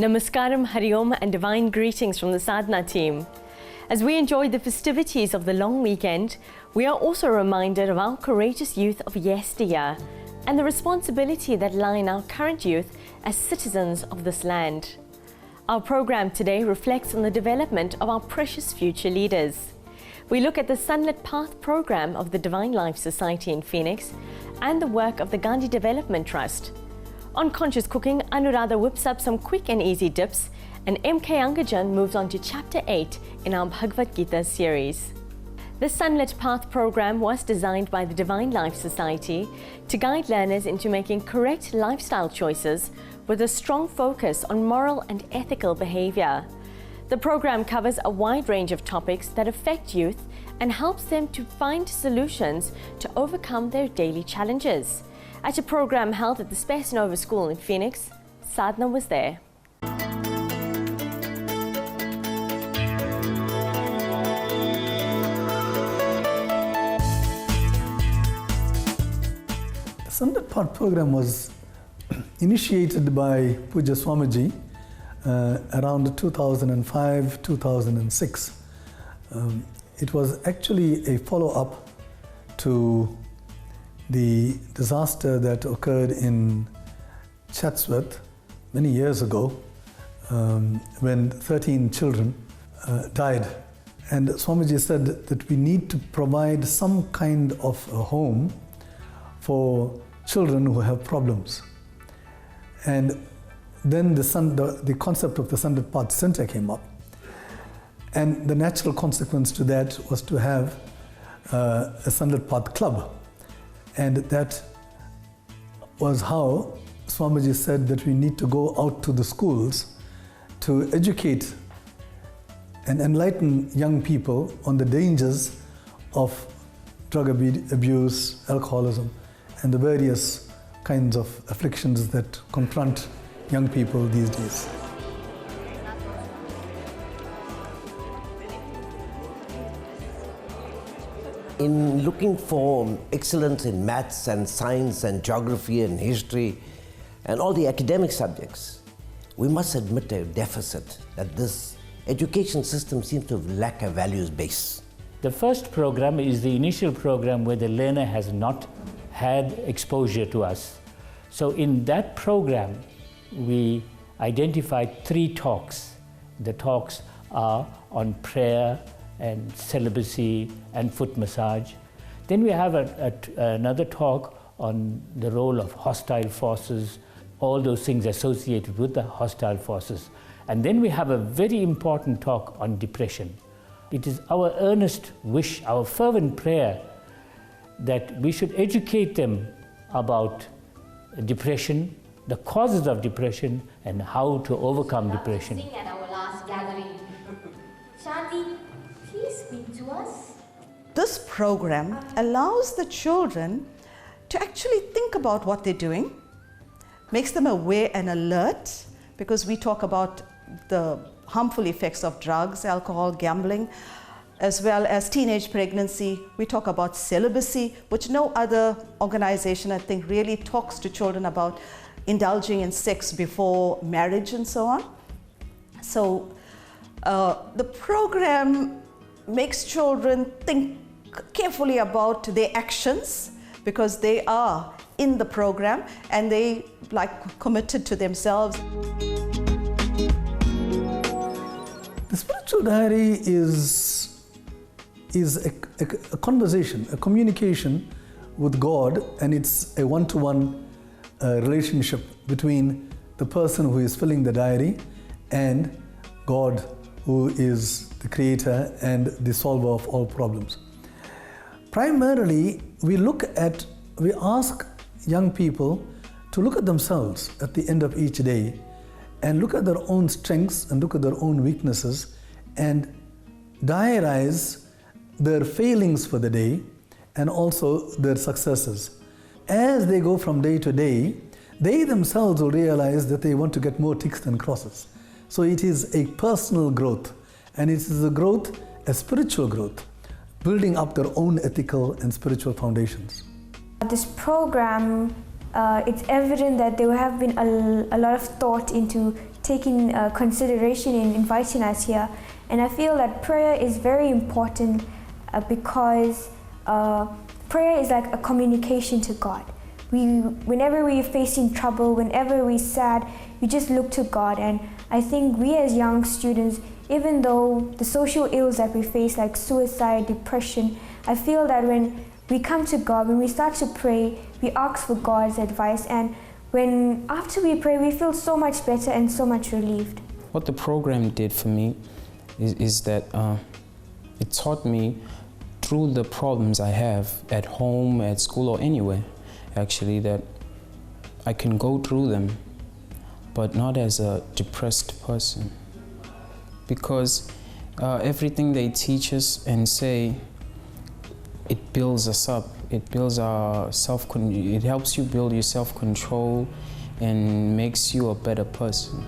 Namaskaram, Hariom and divine greetings from the Sadhana team. As we enjoy the festivities of the long weekend, we are also reminded of our courageous youth of yesteryear and the responsibility that lie in our current youth as citizens of this land. Our program today reflects on the development of our precious future leaders. We look at the Sunlit Path program of the Divine Life Society in Phoenix and the work of the Gandhi Development Trust. On Conscious Cooking, Anuradha whips up some quick and easy dips, and MK Angajan moves on to Chapter 8 in our Bhagavad Gita series. The Sunlit Path program was designed by the Divine Life Society to guide learners into making correct lifestyle choices with a strong focus on moral and ethical behavior. The program covers a wide range of topics that affect youth and helps them to find solutions to overcome their daily challenges. At a program held at the Space Nova School in Phoenix, Sadhana was there. The Sunlit Path program was initiated by Puja Swamiji around 2005-2006. It was actually a follow-up to the disaster that occurred in Chatsworth many years ago when 13 children died. And Swamiji said that we need to provide some kind of a home for children who have problems. And then the concept of the Sunlit Path Center came up. And the natural consequence to that was to have a Sunlit Path Club. And that was how Swamiji said that we need to go out to the schools to educate and enlighten young people on the dangers of drug abuse, alcoholism, and the various kinds of afflictions that confront young people these days. In looking for excellence in maths and science and geography and history and all the academic subjects, we must admit a deficit that this education system seems to lack a values base. The first program is the initial program where the learner has not had exposure to us. So in that program, we identified 3 talks. The talks are on prayer and celibacy and foot massage. Then we have another talk on the role of hostile forces, all those things associated with the hostile forces. And then we have a very important talk on depression. It is our earnest wish, our fervent prayer, that we should educate them about depression, the causes of depression, and how to overcome depression. At our last gathering. Shanti, please speak to us. This program allows the children to actually think about what they're doing, makes them aware and alert, because we talk about the harmful effects of drugs, alcohol, gambling, as well as teenage pregnancy. We talk about celibacy, which no other organization, I think, really talks to children about indulging in sex before marriage and so on. So the program makes children think carefully about their actions, because they are in the program and they committed to themselves. The spiritual diary is a conversation, a communication with God, and it's a one-to-one relationship between the person who is filling the diary and God, who is the creator and the solver of all problems. Primarily, we ask young people to look at themselves at the end of each day and look at their own strengths and look at their own weaknesses and diarize their failings for the day and also their successes. As they go from day to day, they themselves will realize that they want to get more ticks than crosses. So it is a personal growth, and it is a growth, a spiritual growth, building up their own ethical and spiritual foundations. This program, it's evident that there have been a lot of thought into taking consideration in inviting us here. And I feel that prayer is very important because prayer is like a communication to God. Whenever we're facing trouble, whenever we're sad, we just look to God. And I think we as young students, even though the social ills that we face like suicide, depression, I feel that when we come to God, when we start to pray, we ask for God's advice, and after we pray, we feel so much better and so much relieved. What the program did for me is that it taught me through the problems I have at home, at school, or anywhere, actually, that I can go through them, but not as a depressed person. Because everything they teach us and say, it builds us up. It builds our it helps you build your self-control and makes you a better person.